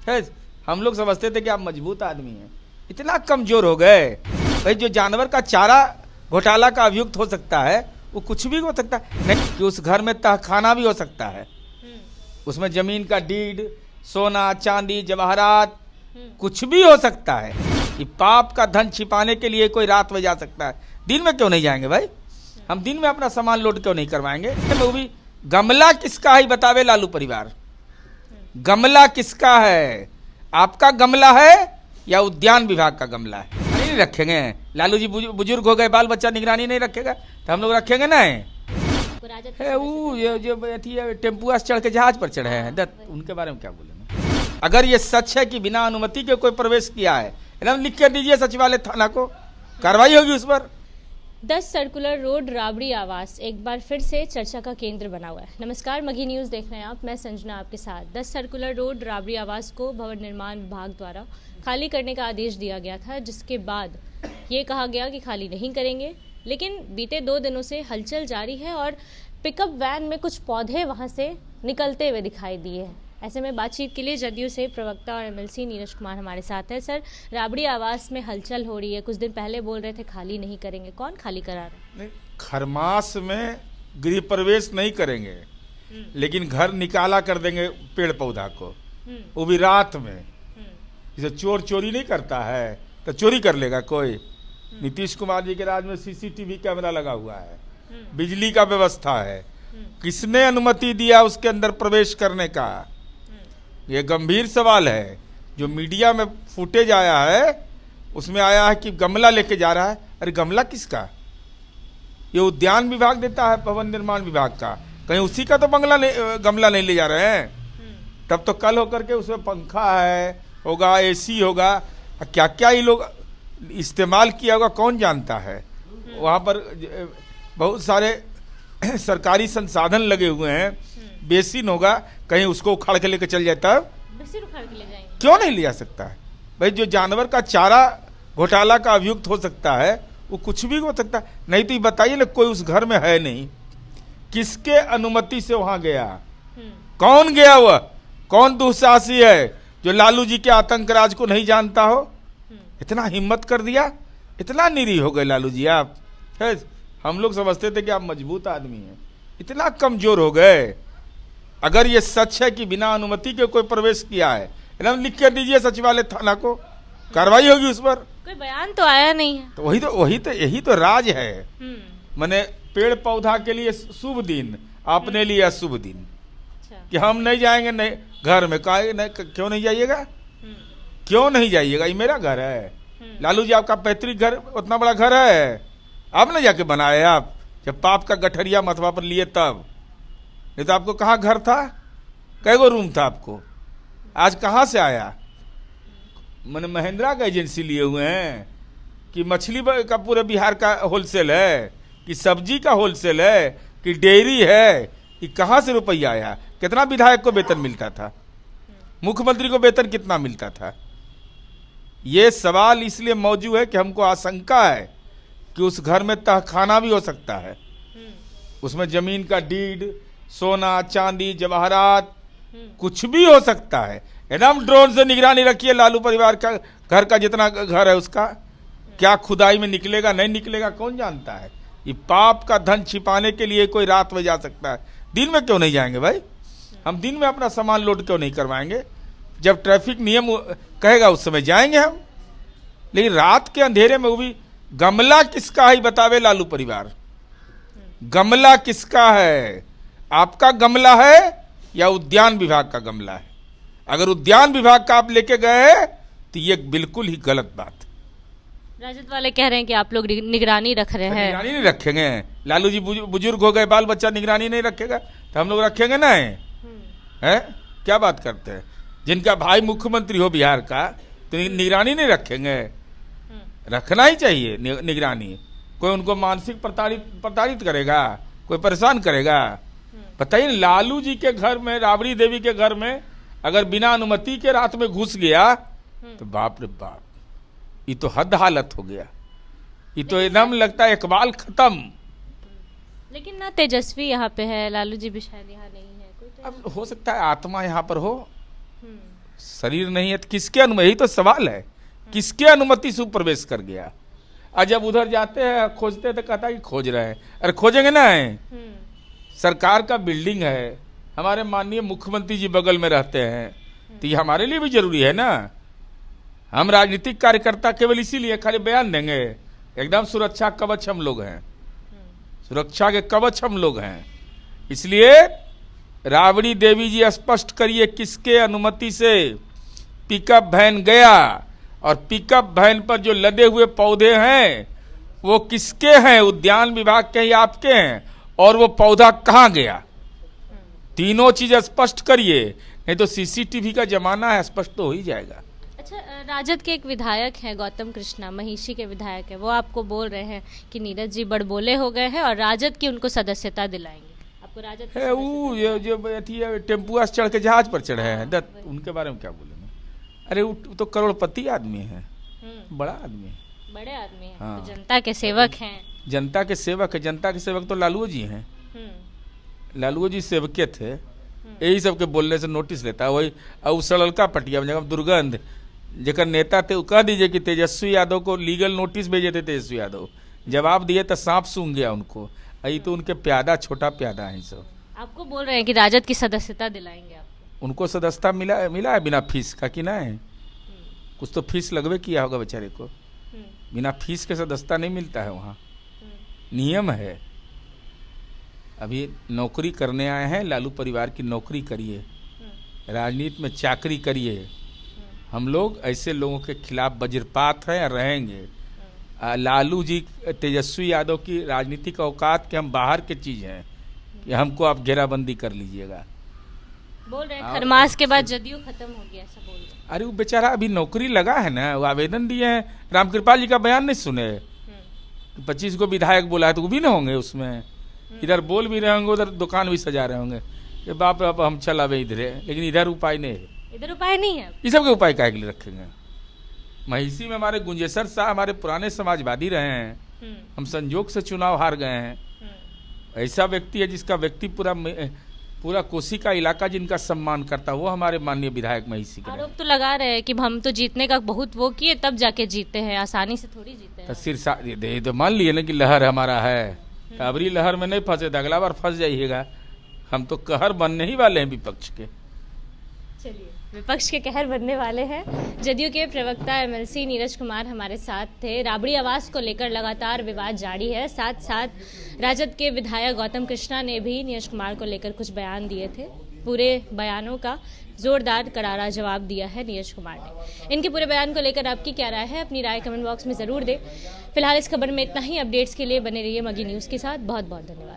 है। हम लोग समझते थे कि आप मजबूत आदमी हैं, इतना कमजोर हो गए। भाई जो जानवर का चारा घोटाला का अभियुक्त हो सकता है वो कुछ भी हो सकता है, नहीं कि उस घर में तहखाना भी हो सकता है, उसमें जमीन का डीड, सोना चांदी जवाहरात कुछ भी हो सकता है। कि पाप का धन छिपाने के लिए कोई रात में जा सकता है, दिन में क्यों नहीं जाएंगे भाई? हम दिन में अपना सामान लोड क्यों नहीं करवाएंगे? वो भी गमला किसका है बतावे लालू परिवार, गमला किसका है? आपका गमला है या उद्यान विभाग का गमला है? नहीं रखेंगे। लालू जी बुजुर्ग हो गए, बाल बच्चा निगरानी नहीं रखेगा तो हम लोग रखेंगे ना? ये टेम्पुआ से चढ़ के जहाज पर चढ़े हैं दत्त, उनके बारे में क्या बोलेंगे? अगर ये सच है कि बिना अनुमति के कोई प्रवेश किया है, एकदम लिख कर दीजिए सचिवालय थाना को, कार्रवाई होगी उस पर। 10 सर्कुलर रोड राबड़ी आवास एक बार फिर से चर्चा का केंद्र बना हुआ है। नमस्कार, मघी न्यूज़ देख रहे हैं आप, मैं संजना आपके साथ। 10 सर्कुलर रोड राबड़ी आवास को भवन निर्माण विभाग द्वारा खाली करने का आदेश दिया गया था, जिसके बाद ये कहा गया कि खाली नहीं करेंगे। लेकिन बीते 2 दिनों से हलचल जारी है और पिकअप वैन में कुछ पौधे वहां से निकलते हुए दिखाई दिए हैं। ऐसे में बातचीत के लिए जदयू से प्रवक्ता और एमएलसी नीरज कुमार हमारे साथ है। सर, राबड़ी आवास में हलचल हो रही है, कुछ दिन पहले बोल रहे थे खाली नहीं करेंगे, कौन खाली करा रहा है? नहीं, खरमास में गृह प्रवेश नहीं करेंगे, लेकिन घर निकाला कर देंगे पेड़ पौधा को, वो भी रात में। जैसे चोर चोरी नहीं करता है तो चोरी कर लेगा कोई? नीतीश कुमार जी के राज में सीसीटीवी कैमरा लगा हुआ है, बिजली का व्यवस्था है, किसने अनुमति दिया उसके अंदर प्रवेश करने का? ये गंभीर सवाल है। जो मीडिया में फुटेज आया है उसमें आया है कि गमला लेके जा रहा है। अरे गमला किसका? ये उद्यान विभाग देता है, भवन निर्माण विभाग का, कहीं उसी का तो गमला नहीं ले जा रहे हैं? तब तो कल होकर के उसमें पंखा है, होगा एसी होगा, क्या क्या ये लोग इस्तेमाल किया होगा कौन जानता है। वहाँ पर बहुत सारे सरकारी संसाधन लगे हुए हैं, बेसिन होगा, कहीं उसको उखाड़ के लेकर चल जाता है? बेसिन उखाड़ के ले जाएंगे? क्यों नहीं ले जा सकता है भाई? जो जानवर का चारा घोटाला का अभियुक्त हो सकता है वो कुछ भी हो सकता है। नहीं तो ये बताइए ना, कोई उस घर में है नहीं, किसके अनुमति से वहां गया? कौन गया? वह कौन दुस्साहसी है जो लालू जी के आतंक राज को नहीं जानता हो? इतना हिम्मत कर दिया, इतना निरीह हो गए लालू जी आप। है, हम लोग समझते थे कि आप मजबूत आदमी हैं, इतना कमजोर हो गए। अगर ये सच है कि बिना अनुमति के कोई प्रवेश किया है, एकदम लिख कर दीजिए सचिवालय थाना को, कार्रवाई होगी उस पर। कोई बयान तो आया नहीं है। तो यही तो राज है। मैंने पेड़ पौधा के लिए शुभ दिन, आपने लिए अशुभ दिन। अच्छा। कि हम नहीं जाएंगे नहीं घर में, क्यों नहीं जाइएगा? क्यों नहीं जाइएगा? ये मेरा घर है। लालू जी आपका पैतृक घर उतना बड़ा घर है, आप न जाके बनाए? आप जब पाप का गठरिया मथवा पर लिए तब, नहीं तो आपको कहाँ घर था? कैगो रूम था आपको? आज कहाँ से आया? मैंने महिंद्रा का एजेंसी लिए हुए हैं कि मछली का पूरे बिहार का होलसेल है, कि सब्जी का होलसेल है, कि डेयरी है, कि कहाँ से रुपया आया? कितना विधायक को वेतन मिलता था? मुख्यमंत्री को वेतन कितना मिलता था? ये सवाल इसलिए मौजूद है कि हमको आशंका है कि उस घर में तहखाना भी हो सकता है, उसमें जमीन का डीड, सोना चांदी जवाहरात कुछ भी हो सकता है। एकदम ड्रोन से निगरानी रखिए लालू परिवार का घर का, जितना घर है उसका। क्या खुदाई में निकलेगा नहीं निकलेगा कौन जानता है? ये पाप का धन छिपाने के लिए कोई रात में जा सकता है, दिन में क्यों नहीं जाएंगे भाई? हम दिन में अपना सामान लोड क्यों नहीं करवाएंगे? जब ट्रैफिक नियम कहेगा उस समय जाएंगे हम, लेकिन रात के अंधेरे में वो भी गमला किसका है बतावे लालू परिवार, गमला किसका है? आपका गमला है या उद्यान विभाग का गमला है? अगर उद्यान विभाग का आप लेके गए तो ये बिल्कुल ही गलत बात। राजद वाले कह रहे हैं कि आप लोग निगरानी रख रहे हैं। निगरानी नहीं रखेंगे। लालू जी बुजुर्ग हो गए, बाल बच्चा निगरानी नहीं रखेगा तो हम लोग रखेंगे ना? है क्या बात करते हैं? जिनका भाई मुख्यमंत्री हो बिहार का तो निगरानी नहीं रखेंगे? रखना ही चाहिए निगरानी। कोई उनको मानसिक प्रताड़ित करेगा, कोई परेशान करेगा? बताइए, लालू जी के घर में, राबड़ी देवी के घर में अगर बिना अनुमति के रात में घुस गया तो बाप रे बाप, ये तो हद हालत हो गया। ये तो एकदम लगता है इकबाल खत्म। लेकिन ना तेजस्वी यहाँ पे है, लालू जी भी शायद यहाँ नहीं है। कोई तो अब हो सकता है आत्मा यहाँ पर हो, शरीर नहीं है तो किसके अनुमति, यही तो सवाल है, किसके अनुमति से प्रवेश कर गया। और जब उधर जाते हैं खोजते हैं तो कहता है कि खोज रहे हैं। अरे खोजेंगे ना, है सरकार का बिल्डिंग है, हमारे माननीय मुख्यमंत्री जी बगल में रहते हैं, तो ये हमारे लिए भी जरूरी है ना। हम राजनीतिक कार्यकर्ता केवल इसीलिए खाली बयान देंगे, एकदम सुरक्षा कवच हम लोग हैं, सुरक्षा के कवच हम लोग हैं। इसलिए राबड़ी देवी जी स्पष्ट करिए किसके अनुमति से पिकअप वैन गया, और पिकअप वैन पर जो लदे हुए पौधे हैं वो किसके हैं, उद्यान विभाग के ही आपके हैं, और वो पौधा कहाँ गया, तीनों चीज स्पष्ट करिए, नहीं तो सीसीटीवी का जमाना है, स्पष्ट तो हो ही जाएगा। अच्छा, राजद के एक विधायक हैं गौतम कृष्णा, महिषी के विधायक है, वो आपको बोल रहे हैं कि नीरज जी बड़बोले हो गए हैं और राजद की उनको सदस्यता दिलाएंगे। आपको राजद है वो जो टेम्पुआ से चढ़ के जहाज पर चढ़े हैं, उनके बारे में क्या बोलेंगे। अरे वो तो करोड़पति आदमी है, बड़ा आदमी है, बड़े आदमी हैं। हाँ। तो जनता के सेवक हैं, जनता के सेवक है। जनता के सेवक तो लालू जी हैं, लालू जी सेवके थे, यही सबके बोलने से नोटिस लेता है वही। और सड़लका पटिया जगह दुर्गंध जेकर नेता थे, कह दीजिए कि तेजस्वी यादव को लीगल नोटिस भेजे थे, तेजस्वी यादव जवाब दिए तो सांप सूंघ गया उनको। यही तो उनके प्यादा, छोटा प्यादा है सब। आपको बोल रहे हैं कि राजद की सदस्यता दिलाएंगे आपको। उनको सदस्यता मिला है बिना फीस का कि नहीं, कुछ तो फीस लगवे किया होगा बेचारे को, बिना फीस के सदस्यता नहीं मिलता है, वहाँ नियम है। अभी नौकरी करने आए हैं, लालू परिवार की नौकरी करिए, राजनीति में चाकरी करिए। हम लोग ऐसे लोगों के खिलाफ वज्रपात हैं और रहेंगे। लालू जी, तेजस्वी यादव की राजनीतिक औकात के हम बाहर के चीज हैं, कि हमको आप घेराबंदी कर लीजिएगा। बोल रहे हैं खरमास के बाद जदयू खत्म हो गया, ऐसा बोल रहे हैं। अरे वो बेचारा अभी नौकरी लगा है ना, वो आवेदन दिए हैं। रामकृपाल जी का बयान नहीं सुने, 25 को विधायक बोला है तो वो भी ना होंगे उसमें। इधर बोल भी रहे होंगे, उधर दुकान भी सजा रहे होंगे कि बाप रे हम चल आवे इधर है, लेकिन इधर उपाय नहीं है। इधर उपाय नहीं है, ये सब के उपाय काहे के लिए रखेंगे। महिषी में हमारे गुंजेसर साहब हमारे पुराने समाजवादी रहे हैं, हम संजोग से चुनाव हार गए हैं। ऐसा व्यक्ति है जिसका व्यक्ति पूरा कोसी का इलाका जिनका सम्मान करता, वो हमारे माननीय विधायक महिषी के। आरोप तो लगा रहे हैं कि हम तो जीतने का बहुत वो किए तब जाके जीते हैं, आसानी से थोड़ी जीते हैं। तो सिर तो मान लिए ना कि लहर हमारा है, तो अबरी लहर में नहीं फंसे तो अगला बार फंस जाइएगा। हम तो कहर बनने ही वाले हैं विपक्ष के। चलिए, विपक्ष के कहर बनने वाले हैं। जदयू के प्रवक्ता एमएलसी नीरज कुमार हमारे साथ थे। राबड़ी आवास को लेकर लगातार विवाद जारी है। साथ साथ राजद के विधायक गौतम कृष्णा ने भी नीरज कुमार को लेकर कुछ बयान दिए थे। पूरे बयानों का जोरदार करारा जवाब दिया है नीरज कुमार ने। इनके पूरे बयान को लेकर आपकी क्या राय है, अपनी राय कमेंट बॉक्स में ज़रूर दें। फिलहाल इस खबर में इतना ही। अपडेट्स के लिए बने रहिए मगी न्यूज़ के साथ। बहुत बहुत धन्यवाद।